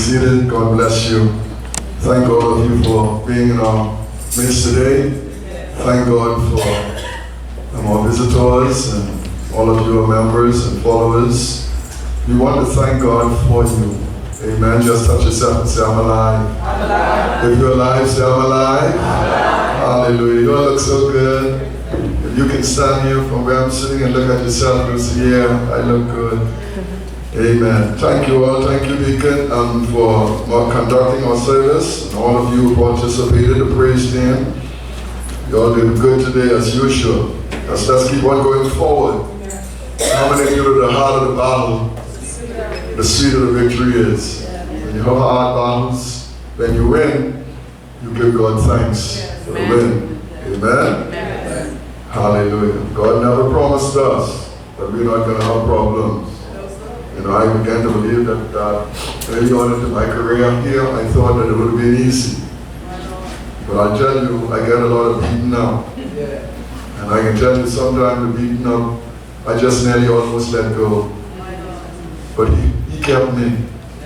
seated. God bless you. Thank all of you for being in our midst today. Thank God for our visitors and all of you are members and followers. We want to thank God for you. Amen. Just touch yourself and say, I'm alive. I'm alive. If you're alive, say, I'm alive. Hallelujah. You all look so good. If you can stand here from where I'm sitting and look at yourself and say, yeah, I look good. Amen. Thank you all. Thank you, Deacon, for conducting our service. And all of you who participated, the praise team. You all did good today as usual. Let's keep on going forward. How many of you know the heart of the battle, the sweet of the victory is? When you have hard battles, when you win, you give God thanks for the win. Amen? Hallelujah. God never promised us that we're not going to have problems. You know, I began to believe that early on into my career here, I thought that it would have been easy. But I tell you, I get a lot of beaten up. And I can tell you sometimes the beaten up, I just nearly almost let go. But he kept me.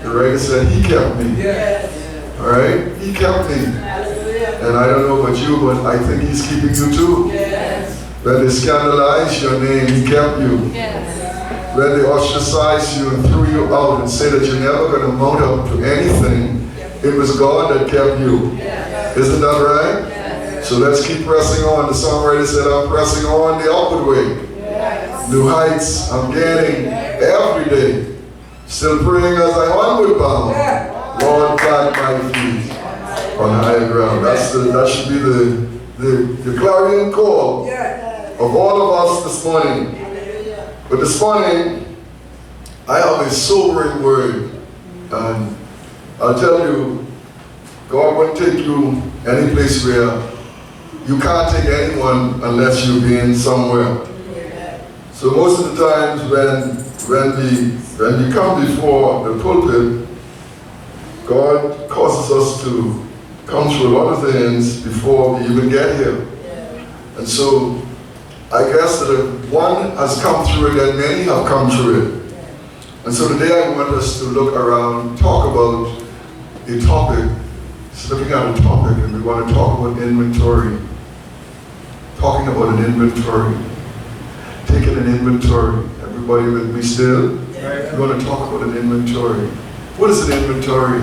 The writer said he kept me. All right? He kept me. And I don't know about you, but I think he's keeping you too. When they scandalized your name, he kept you. When they ostracized you and threw you out and said that you're never going to mount up to anything, it was God that kept you. Isn't that right? So let's keep pressing on. The songwriter said, I'm pressing on the upward way. New heights I'm gaining every day. Still praying as I onward bound. Lord, plant my feet on higher ground. That should be the clarion call of all of us this morning. But this morning, I have a sobering word. And I'll tell you, God won't take you any place where you can't take anyone unless you're being somewhere. So most of the times when we come before the pulpit, God causes us to come through a lot of things before we even get here. And so I guess that if one has come through it, then many have come through it. And so today I want us to look around, talk about a topic. It's looking at a topic, and we want to talk about inventory. Talking about an inventory. Taking an inventory. Everybody with me still? We're going to talk about an inventory. What is an inventory?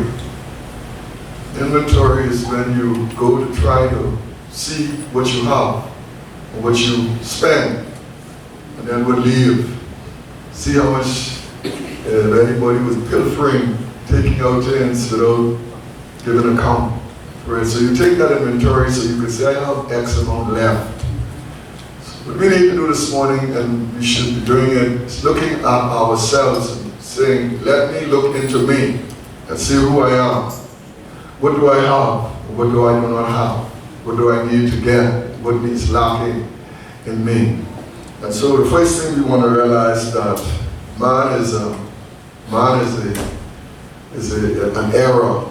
Inventory is when you go to try to see what you have, or what you spend, and then would leave. See how much anybody was pilfering, taking out things without giving account. Right? So you take that inventory so you can say, I have X amount left. What we need to do this morning, and we should be doing it, is looking at ourselves and saying, let me look into me and see who I am. What do I have? What do I do not have? What do I need to get? What needs lacking in me? And so the first thing we want to realize that man is an error.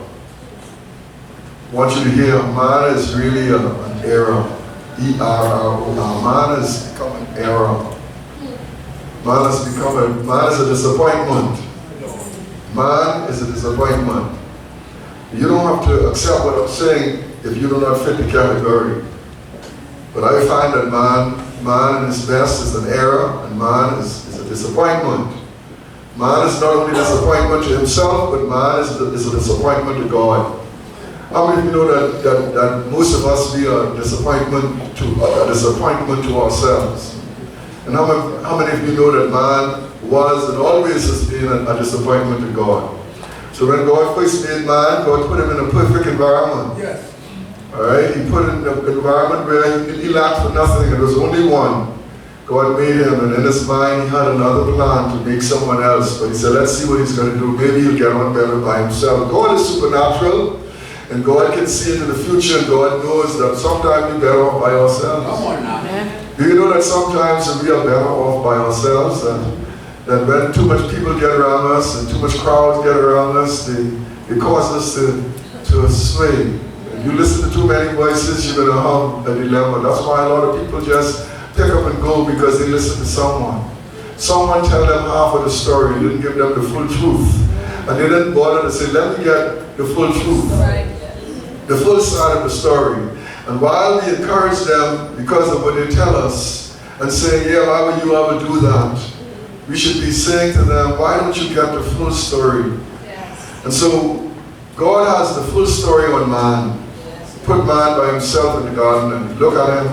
I want you to hear, man is really an error. E-R-R-O. Man has become an error. Man is a disappointment. Man is a disappointment. You don't have to accept what I'm saying if you do not fit the category. But I find that man in his best is an error, and man is a disappointment. Man is not only a disappointment to himself, but man is a disappointment to God. How many of you know that most of us be a disappointment to ourselves? And how many of you know that man was and always has been a disappointment to God? So when God first made man, God put him in a perfect environment. Yes. All right, he put him in an environment where he lacked for nothing. There was only one. God made him, and in his mind he had another plan to make someone else. But he said, let's see what he's going to do. Maybe he'll get on better by himself. God is supernatural. And God can see into the future, and God knows that sometimes we're better off by ourselves. Come on now. Do you know that sometimes we are better off by ourselves? That when too much people get around us and too much crowds get around us, they cause us to sway. If you listen to too many voices, you're going to have a dilemma. That's why a lot of people just pick up and go because they listen to someone. Someone tell them half of the story, didn't give them the full truth. And they didn't bother to say, let me get the full truth, the full side of the story. And while we encourage them because of what they tell us, and say, yeah, why would you ever do that? We should be saying to them, why don't you get the full story? Yes. And so, God has the full story on man. Yes. Put man by himself in the garden and look at him,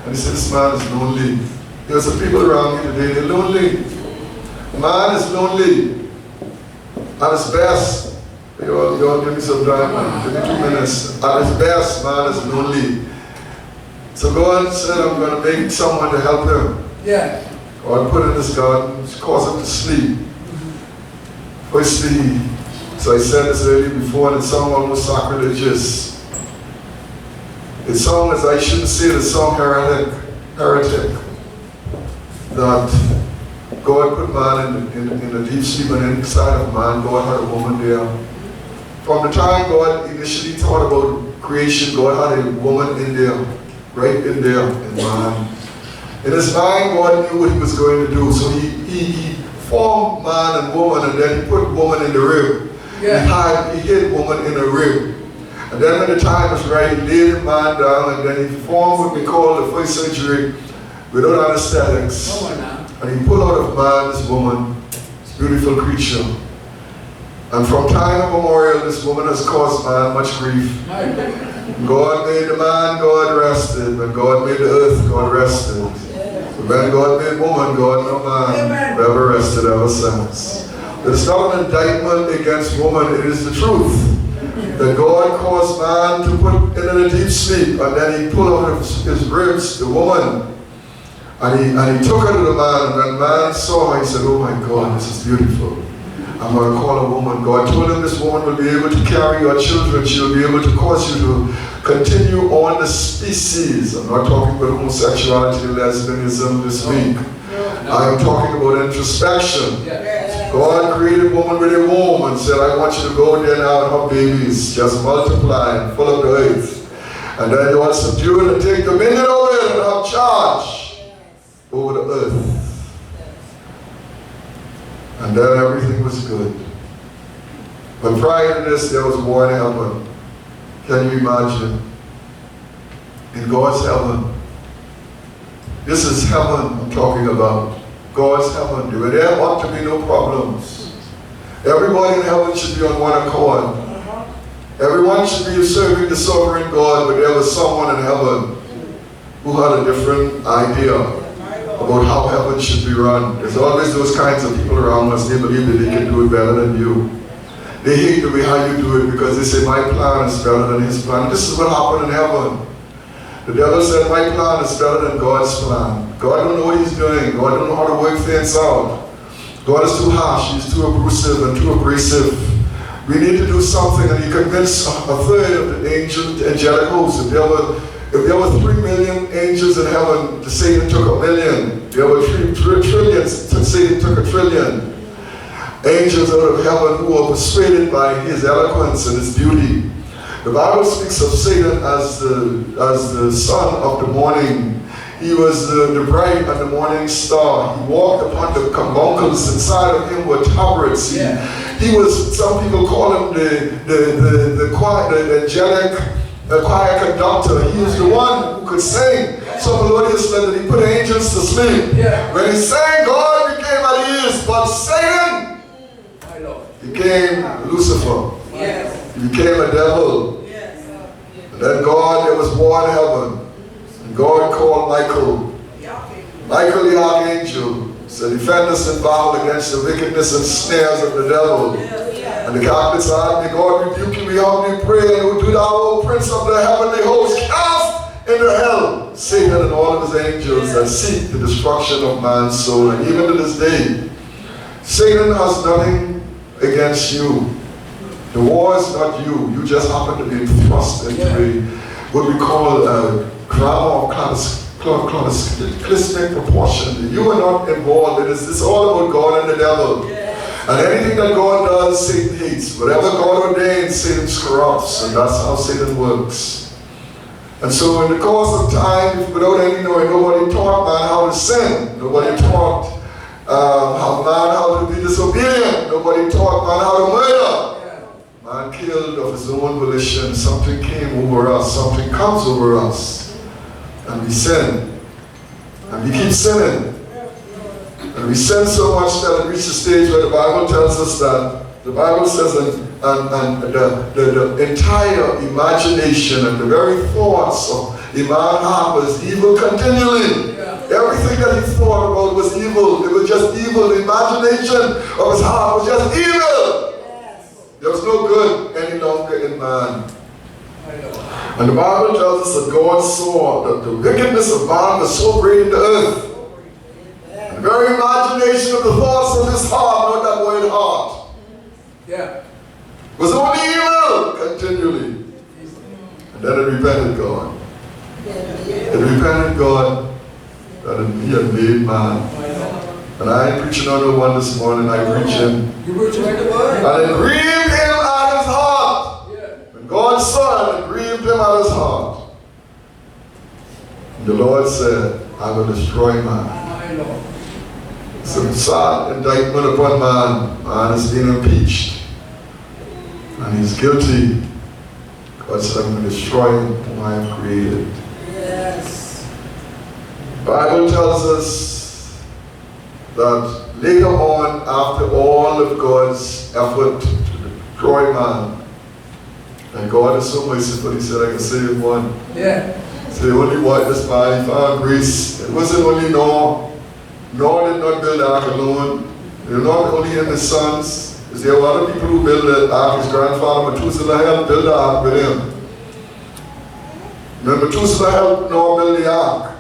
and he said, this man is lonely. There's some people around me today, they're lonely. Man is lonely. At his best, you all give me some time, give me 2 minutes. At his best, man is lonely. So God said, I'm going to make someone to help him. Yeah. God put in this garden, cause him to sleep. Firstly, so I said this earlier before, and it sounded almost sacrilegious. It sounds, I shouldn't say the song heretic, that God put man in a deep sleep, and inside of man, God had a woman there. From the time God initially thought about creation, God had a woman in there, right in there, in man. In his mind, God knew what he was going to do, so he formed man and woman, and then he put woman in the rib. Yeah. He hid woman in a rib. And then when the time was right, he laid man down, and then he formed what we call the first surgery without anesthetics. And he pulled out of man this woman, this beautiful creature. And from time immemorial, this woman has caused man much grief. God made the man, God rested. When God made the earth, God rested. When God made woman, God no man ever rested ever since. It's not an indictment against woman, it is the truth. That God caused man to put in a deep sleep, and then he pulled out of his ribs the woman. And he took her to the man, and when man saw her, he said, oh my God, this is beautiful. I'm going to call a woman. God told him this woman will be able to carry your children. She will be able to cause you to continue on the species. I'm not talking about homosexuality, lesbianism this week. I'm talking about introspection. God created woman with a womb and said, I want you to go there now and have babies. Just multiply and fill up the earth. And then you want to subdue it and take dominion over it and have charge over the earth. And then everything was good. But prior to this, there was war in heaven. Can you imagine? In God's heaven. This is heaven I'm talking about. God's heaven. Where there ought to be no problems. Everybody in heaven should be on one accord. Everyone should be serving the sovereign God, but there was someone in heaven who had a different idea about how heaven should be run. There's always those kinds of people around us, they believe that they can do it better than you. They hate the way how you do it because they say, my plan is better than his plan. This is what happened in heaven. The devil said, my plan is better than God's plan. God don't know what he's doing. God don't know how to work things out. God is too harsh, he's too abusive and too abrasive. We need to do something, and he convinced a third of the angelic hosts. If there were 3 million angels in heaven, to say it took 1 million. There were 3 trillions, to say it took 1 trillion. Angels out of heaven who were persuaded by his eloquence and his beauty. The Bible speaks of Satan as the son of the morning. He was the bright and the morning star. He walked upon the carbuncles. Inside of him were tabrets. He was, some people call him the angelic choir conductor. He was the one who could sing so melodiously that he put angels to sleep. When he sang, God became at ease, but Satan became Lucifer. He became a devil. And then God, there was war in heaven. And God called Michael. Michael the archangel said, defend us in battle against the wickedness and snares of the devil. And the captain said, may God rebuke you, we humbly pray, and who do thou, O prince of the heavenly host, cast into hell Satan and all of his angels that seek the destruction of man's soul. And even to this day, Satan has nothing against you. The war is not you. You just happen to be thrust into what we call a grammar of clismic proportion. You are not involved. It's all about God and the devil. And anything that God does, Satan hates. Whatever God ordains, Satan corrupts. And that's how Satan works. And so in the course of time, without any knowing, nobody taught man how to sin. Nobody taught how to be disobedient. Nobody taught man how to murder. Man killed of his own volition. Something came over us. Something comes over us. And we sin. And we keep sinning. And we sin so much that it reaches a stage where the Bible tells us that, the Bible says, and the entire imagination and the very thoughts of a man's heart was evil continually. Everything that he thought about was evil. It was just evil. The imagination of his heart was just evil. There was no good any longer in man. And the Bible tells us that God saw that the wickedness of man was so great in the earth. The very imagination of the thoughts of his heart, not that word heart, was only evil continually. And then it repented God. It repented God that he had made man. And I ain't preaching on no one this morning, I preach him. And it grieved him at his heart. When God saw it, it grieved him at his heart. And the Lord said, I will destroy man. Some sad indictment upon man. Man is being impeached. And he's guilty. God said, I'm going to destroy him whom I have created. The Bible tells us that later on, after all of God's effort to destroy man, and God is so merciful, he said, I can save one. So he only watched this man, he found grace. It wasn't only Noah. Noah did not build the ark alone. It was not only him and his sons. There were other people who built the ark. His grandfather Methuselah helped build the ark with him. When Methuselah helped Noah build the ark,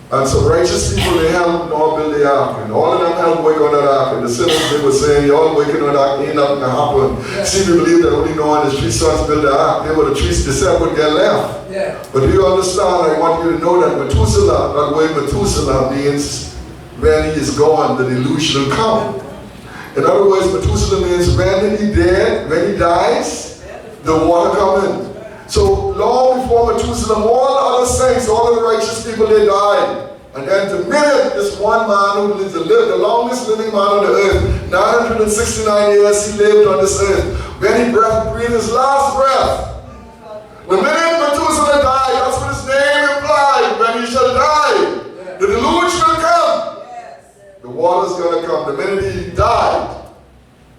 and some righteous people, they helped Noah build the ark, and all of them helped work on that ark. And the sinners, they were saying, y'all working on that, ain't nothing to happen. See, we believe that only Noah and his 3 sons built the ark. They were the 3 descendants would get left. But do you understand? I want you to know that Methuselah, that word Methuselah means when he is gone, the delusion will come. In other words, Methuselah means when he dead, when he dies, the water comes in. So long before Methuselah, all the other saints, all the righteous people, they died. And then the minute this one man who lived the longest living man on the earth, 969 years he lived on this earth, when he breathed his last breath. The minute Methuselah died, that's what his name implied, when he shall die, the deluge will come. The water's going to come. The minute he died,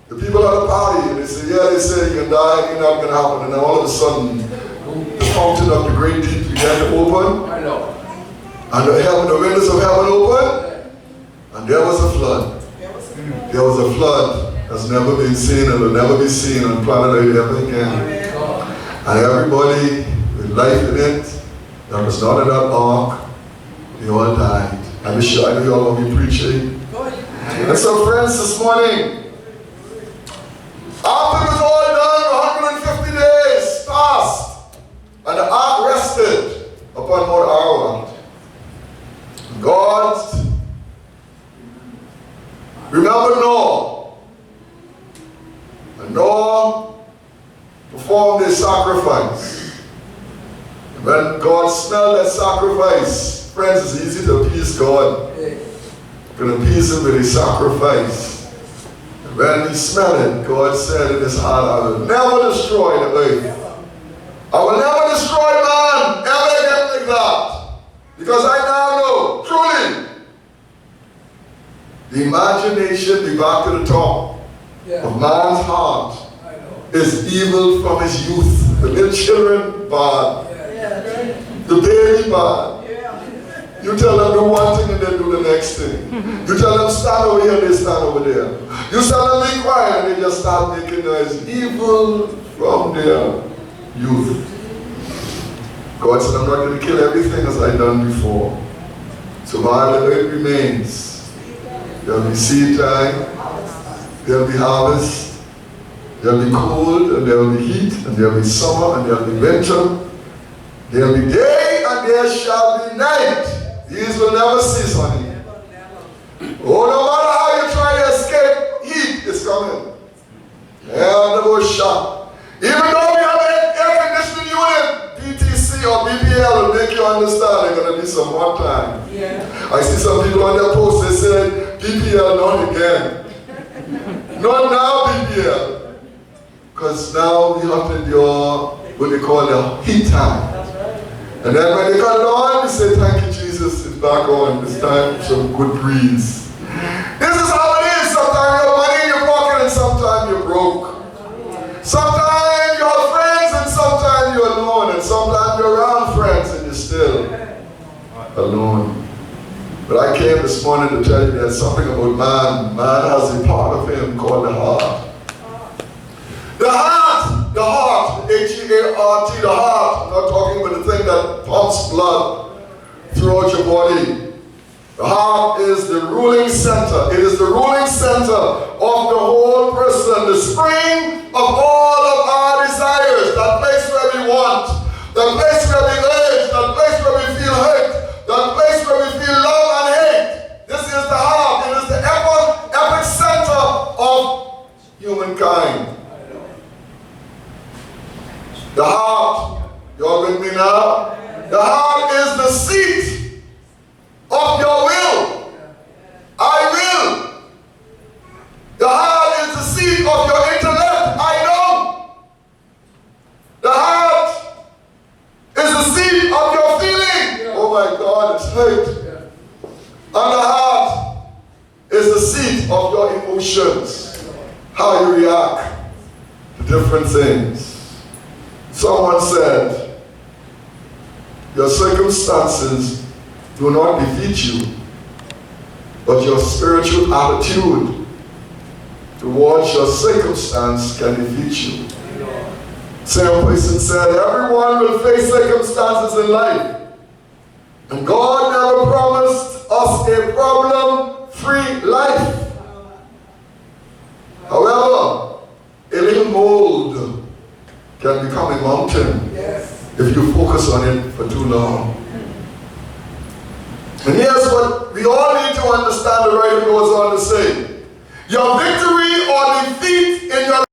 the people at the party, and they say, yeah, they say he can die, it ain't not going to happen. And then all of a sudden, the fountain of the great deep began to open. And the windows of heaven opened. And there was a flood. There was a flood that's never been seen and will never be seen on planet Earth ever again. And everybody with life in it that was not in that ark, they all died. I know you all will be preaching. And so friends, this morning, after it was all done, 150 days passed, and the ark rested upon Mount Ararat. God remembered Noah, and Noah performed a sacrifice. And when God smelled that sacrifice, friends, it's easy to appease God. You can appease him with a sacrifice. And when he smelled it, God said in his heart, I will never destroy the earth. I will never destroy man ever again like that. Because I now know, truly, the imagination, be back to the top, of man's heart is evil from his youth. The little children, bad. The baby, bad. You tell them do one thing and they do the next thing. You tell them stand over here and they stand over there. You tell them be quiet and they just start making noise. Evil from their youth. God said, I'm not going to kill everything as I've done before. So while the earth remains, there will be seed time, there will be harvest, there will be cold and there will be heat, and there will be summer and there will be winter. There will be day and there shall be night. These will never cease, honey. Oh, no matter how you try to escape, heat is coming. And the bush shot. Even though we have an air conditioning unit, BTC or BPL will make you understand there's going to be some hot time. I see some people on their post, they say, BPL, not again. Not now, BPL. Because now we have to endure what they call the heat time. And then when they cut it on, we say, thank you, Jesus, it's back on. It's time for some good breeze. This is how it is. Sometimes you have money in your pocket and sometimes you're broke. Sometimes you have friends and sometimes you're alone. And sometimes you're around friends and you're still alone. But I came this morning to tell you there's something about man. Man has a part of him called the heart. The heart, H-E-A-R-T, the heart. I'm not talking about the thing that pumps blood throughout your body. The heart is the ruling center. It is the ruling center of the whole person, the spring of all of our desires, that place where we want, that place where we urge, that place where we feel hurt, that place where we feel love and hate. This is the heart. It is the epic center of humankind. The heart, you're with me now? The heart is the seat of your will. I will. The heart is the seat of your intellect. I know. The heart is the seat of your feeling. Oh my God, it's hurt. And the heart is the seat of your emotions. How you react to different things. Someone said, your circumstances do not defeat you, but your spiritual attitude towards your circumstance can defeat you. Same person said, everyone will face circumstances in life, and God never promised us a problem-free life. However, a little mold can become a mountain if you focus on it for too long. And here's what we all need to understand, the writer goes on to say. Your victory or defeat in your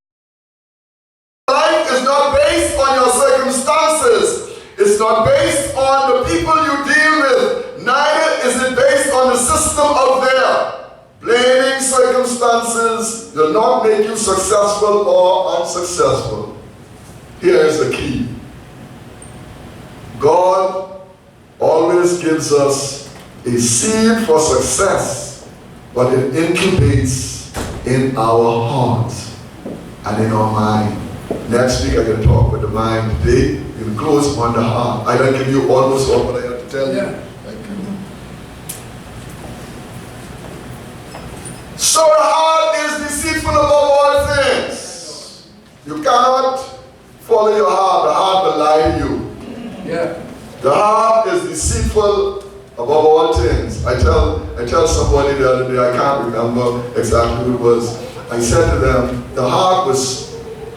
life is not based on your circumstances. It's not based on the people you deal with. Neither is it based on the system out there. Blaming circumstances will not make you successful or unsuccessful. Here is the key. God always gives us a seed for success, but it incubates in our heart and in our mind. Next week I'm going to talk about the mind. Today we're going to close on the heart. I don't give you almost all what I have to tell you. Thank you. So the heart is deceitful above all things. You cannot follow your heart. The heart will lie to you. The heart is deceitful above all things. I tell somebody the other day, I can't remember exactly who it was. I said to them, the heart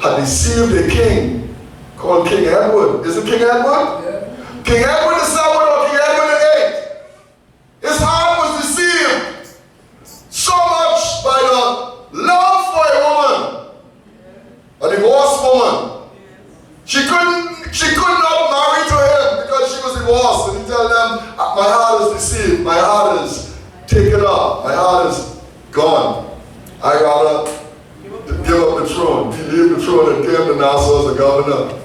had deceived a king called King Edward. Is it King Edward? Yeah. King Edward VII or King Edward VIII. His heart was deceived so much by the love for a woman, a divorced woman. She could not marry to him because she was divorced. And he tell them, my heart is deceived, my heart is taken up, my heart is gone. I rather give up the throne. He leave the throne and came to Nassau as a governor.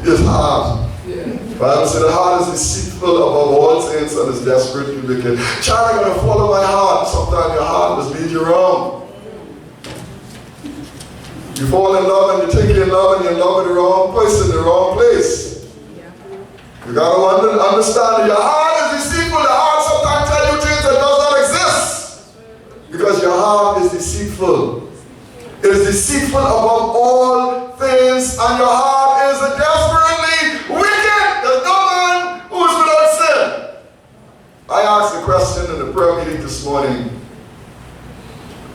His heart. The Bible said the heart is deceitful above all things and is desperately wicked. Child, I'm going to follow my heart. Sometimes your heart must lead you wrong. You fall in love and you think you're in love and you're in love with the wrong person, the wrong place. You got to understand that your heart is deceitful. The heart sometimes tells you things that does not exist. Because your heart is deceitful. It is deceitful above all things, and your heart is desperately wicked. There's no man who is without sin. I asked a question in the prayer meeting this morning,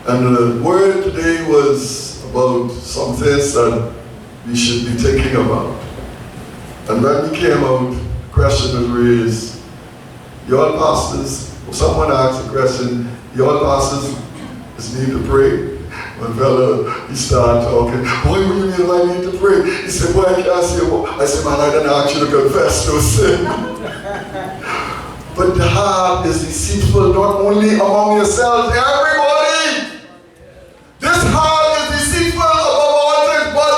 and the word today was about some things that we should be thinking about. And when we came out, the question was raised. Y'all pastors, someone asked the question, y'all pastors just need to pray? One fella, he started talking, why would you mean I need to pray? He said, why can't I say, well? I said, man, I didn't ask you to confess no sin. But the heart is deceitful, not only among yourselves, everybody. This heart is deceitful above all things, but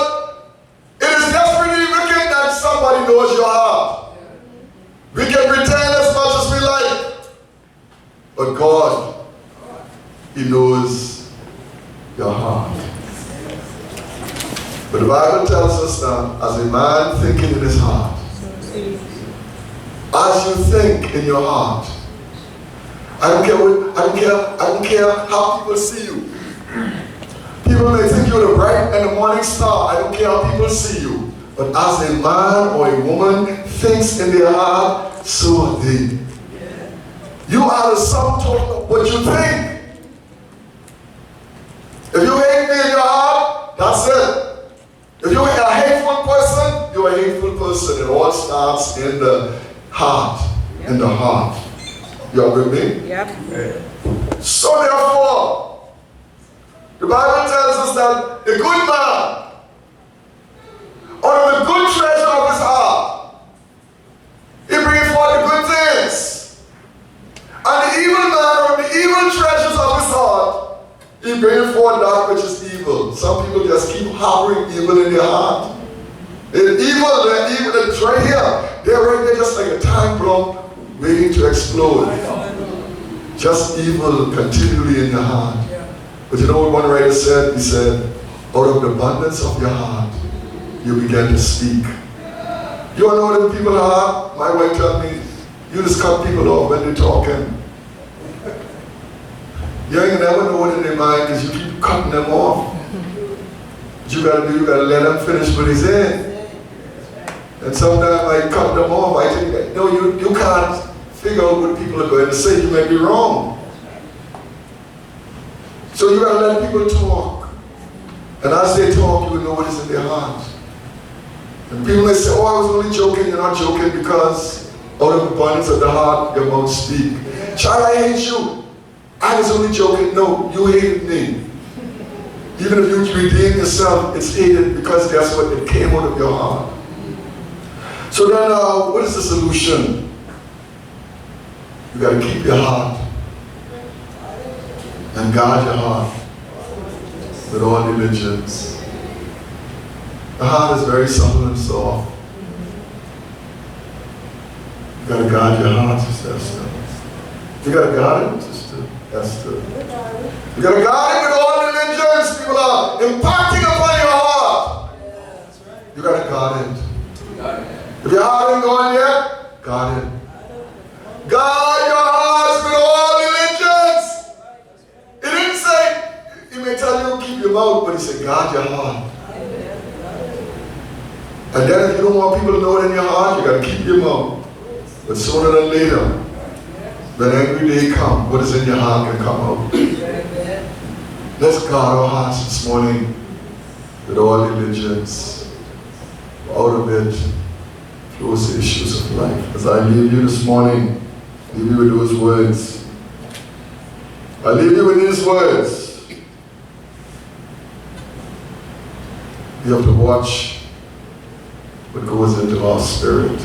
it is desperately wicked that somebody knows your heart. We can pretend as much as we like, but God, He knows your heart. But the Bible tells us that as a man thinking in his heart, as you think in your heart, I don't care how people see you. People may think you're the bright and the morning star. I don't care how people see you. But as a man or a woman thinks in their heart, so are they. You are the sum total of what you think. If you hate me in your heart, that's it. If you're a hateful person, you're a hateful person. It all starts in the heart. In the heart. You all with me? Yep. So therefore, the Bible tells us that the good man, out of the good treasure of his heart, he brings forth the good things. And the evil man, out of the evil treasures of his heart, he brings forth that which is evil. Some people just keep harboring evil in their heart. They're evil, it's right here. They're right there just like a time bomb waiting to explode. Just evil continually in your heart. But you know what one writer said? He said, out of the abundance of your heart, you begin to speak. You all know what people are? My wife told me, you just cut people off when they're talking. You ain't never know what in their mind because you keep cutting them off. What you gotta do, you gotta let them finish what he's in. And sometimes I cut them off. I think, no, you can't figure out what people are going to say. You may be wrong. So you gotta let people talk. And as they talk, you will know what is in their heart. And people may say, oh, I was only joking. You're not joking because out of the abundance of the heart, your mouth speak. Child, I hate you. I was only joking. No, you hated me. Even if you redeem yourself, it's hated because guess what? It came out of your heart. So then, what is the solution? You got to keep your heart and guard your heart with all diligence. The heart is very supple and soft. You got to guard your heart, Sister Esther. You got to guard it, Sister Esther. You got to guard it with all diligence. People are impacting upon your heart. You got to guard it. If your heart ain't gone yet, guard it. Guard your hearts with all diligence. He didn't say, he may tell you keep your mouth, but he said guard your heart. And then if you don't want people to know it in your heart, you got to keep your mouth. But sooner than later, when every day comes, what is in your heart can come out. Let's guard our hearts this morning with all diligence. Out of it flows the issues of life. As I leave you this morning, leave you with those words. I leave you with these words. You have to watch what goes into our spirit.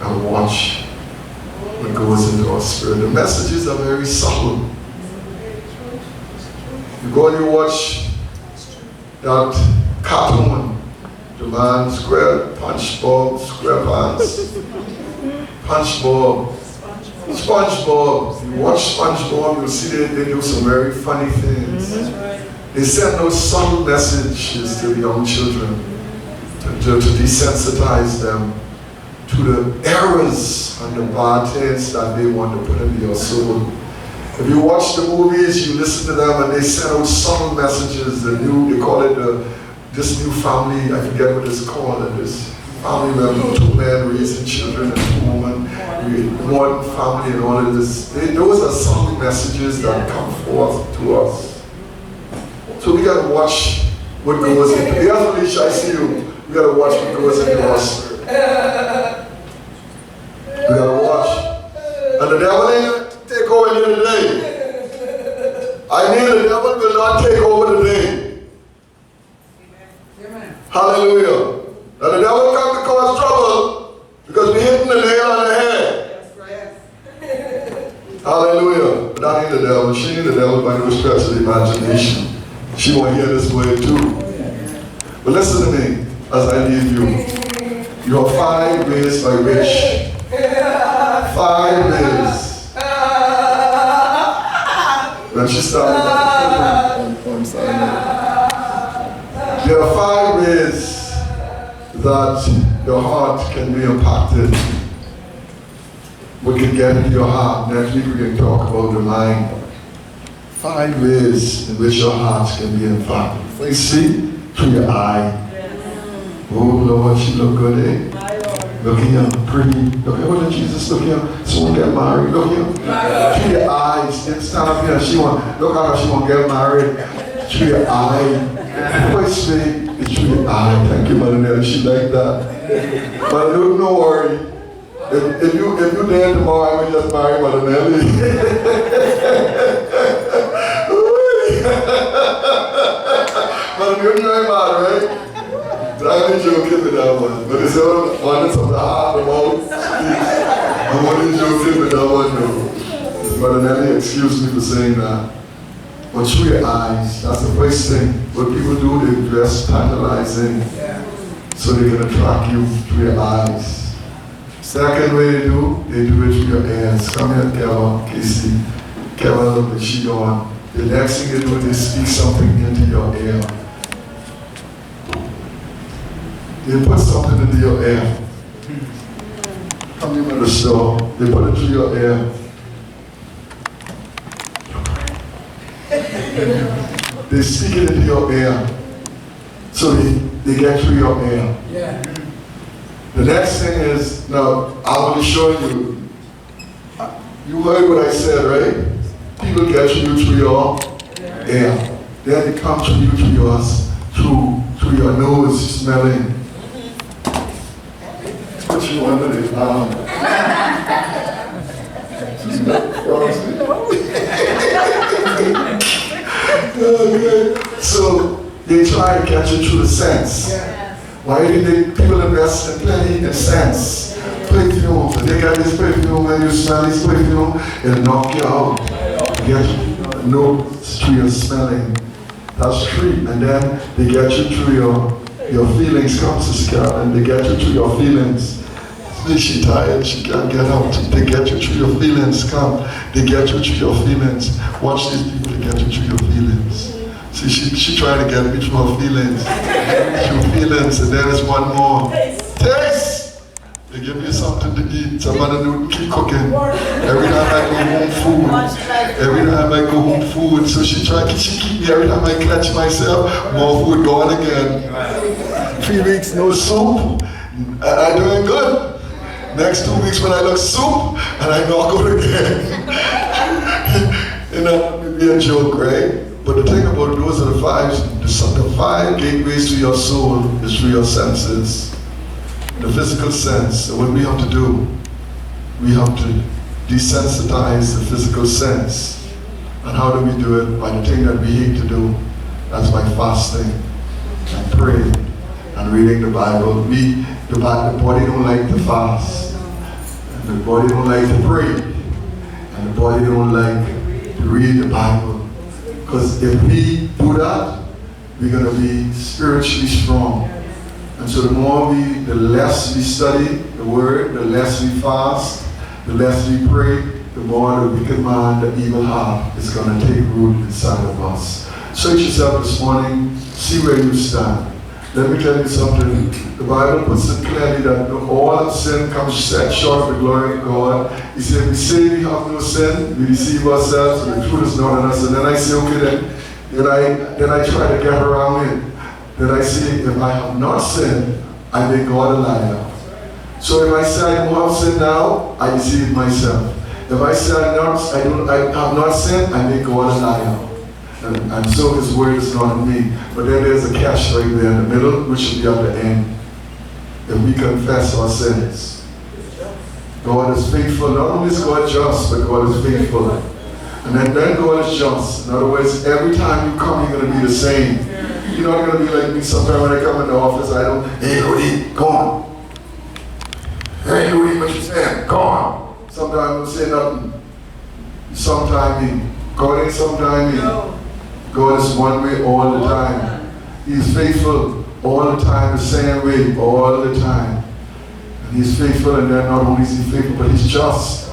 And watch what goes into our spirit. The messages are very subtle. You go and you watch that cartoon, the man square, punch Bob, square pants, punch Bob, SpongeBob. You watch SpongeBob, you'll see they do some very funny things. They send those subtle messages to the young children to desensitize them to the errors and the bad things that they want to put into your soul. If you watch the movies, you listen to them, and they send out subtle messages. They call it this new family. I forget what it's called. This family where 2 men raising children and 2 women, modern family, and all of this. Those are subtle messages that come forth to us. So we got to watch what goes into. Yes, Alicia, I see you. We got to watch what goes into our spirit. We got to watch. And the devil ain't take over here today. I mean, the devil will not take over today. Amen. Hallelujah. Now the devil come to cause trouble because we hitting the nail on the head. Hallelujah. But that ain't the devil. She ain't the devil by no stretch of the imagination. She won't hear this word too. But listen to me as I leave you. You have 5 ways by which 5 ways. When she started, there are 5 ways that your heart can be impacted. We can get into your heart. Next week we can talk about the mind. 5 ways in which your heart can be impacted. First, see through your eye. Oh Lord, she look good, eh? Look here, pretty. Look here, what did Jesus look here? Someone get married. Look here. Through your eyes. It's stand up here. She want. Look at her. She want to get married. Through your eye. First thing is through your eye. Thank you, Mother Nelly. She like that. But don't worry. If you there tomorrow, I will just marry Mother Nelly. But you're very mad, right? I'm only joking with that one. But it's all one from the heart, the mouth. I'm only joking with that one, though. Mother Nelly, excuse me for saying that. But through your eyes, that's the first thing. What people do, they dress tantalizing so they can attract you through your eyes. Second way they do it through your ears. Come here, Kevin, Casey. Kevin, look, she gone. The next thing they do, they speak something into your ear. They put something into your ear. Come in the store, they put it through your ear. They speak it into your ear. So they get through your ear. Yeah. The next thing is, now I want to show you. You heard what I said, right? People get through your ear. Then they come to you through your nose, smelling. What you under the arm? So they try to catch you through the sense. Why did people invest in plenty in sense? Perfume. So they got this perfume, when you smell this perfume, it'll knock you out. You get nose through your smelling. That's true. And then they get you through your feelings, comes to scale, and they get you through your feelings. She's tired, she can't get out. They get you through your feelings, come. They get you through your feelings. Watch these people, they get you through your feelings. See, she trying to get me through her feelings. Through feelings, and there is one more. Taste! They give you something to eat. Somebody do keep cooking. Every time I go home, food. Every time I go home, food. So she keep me. Every time I catch myself, more food gone again. 3 weeks, no soup. I'm doing good. Next 2 weeks when I look soup, and I knock out again. You know, maybe a joke, right? But the thing about those are the 5 gateways to your soul is through your senses. The physical sense. So what we have to do, we have to desensitize the physical sense. And how do we do it? By the thing that we hate to do. That's by fasting and praying and reading the Bible. The body don't like to fast. And the body don't like to pray. And the body don't like to read the Bible. Because if we do that, we're going to be spiritually strong. And so the less we study the Word, the less we fast, the less we pray, the more the wicked man, the evil heart, is going to take root inside of us. Search yourself this morning, see where you stand. Let me tell you something. The Bible puts it clearly that all of sin comes short of the glory of God. He said, we say we have no sin, we deceive ourselves, and the truth is not in us. And then I say, okay, then I try to get around it. Then I say, if I have not sinned, I make God a liar. So if I say I don't have sin now, I deceive myself. If I say I have not sinned, I make God a liar. And so his word is not in me. But then there's a catch right there in the middle, which should be at the end. If we confess our sins. God is faithful. Not only is God just, but God is faithful. And then God is just. In other words, every time you come, you're going to be the same. You're not going to be like me. Sometimes when I come in the office, I don't, hey, Rudy, go on. Hey, Rudy, what you saying? Go on. Sometimes I don't say nothing. sometiming. God ain't sometiming. No. God is one way all the time. He's faithful all the time, the same way all the time. And He's faithful, and then not only is He faithful, but He's just.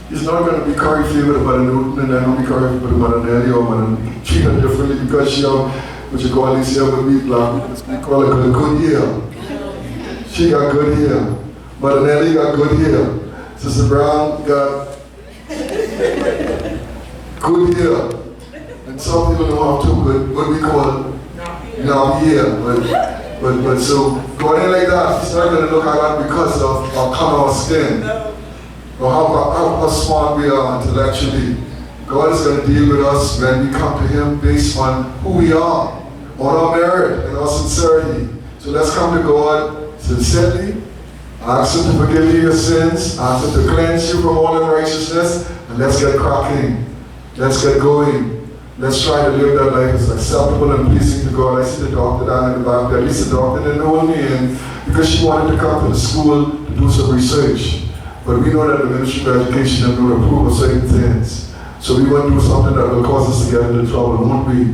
He's not going to be curry favored about a Newton and then not be curry favored about a Nelly or about a treat her differently because she have what you call this here with me black. We call it good hair. She got good hair. But Nelly got good hair. Sister Brown got good hair. And some people don't have too good, what we call now hair. But so going in like that, he's not going to look at that because of our color of skin. Or how smart we are intellectually. God is going to deal with us when we come to Him based on who we are, on our merit and our sincerity. So let's come to God sincerely, ask Him to forgive you your sins, ask Him to cleanse you from all unrighteousness, and let's get cracking. Let's get going. Let's try to live that life as acceptable and pleasing to God. I see the doctor down in the back there. At least the doctor didn't hold me in because she wanted to come to the school to do some research. But we know that the Ministry of Education don't approve of certain things. So we want to do something that will cause us to get into trouble, won't we?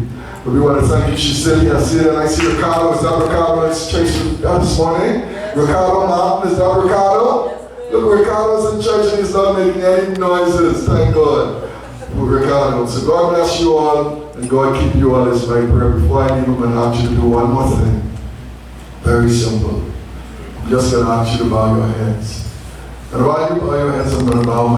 But we want to thank you. She's still here. See, and I see Ricardo. Is that Ricardo? It's church this morning. Yes. Ricardo Martin. Is that Ricardo? Yes. Look, Ricardo's in church and he's not making any noises. Thank God for Ricardo. So God bless you all and God keep you all is my prayer. Before I leave, I'm going to ask you to do one more thing. Very simple. I'm just going to ask you to bow your heads. And while you bow your heads, I'm going to bow my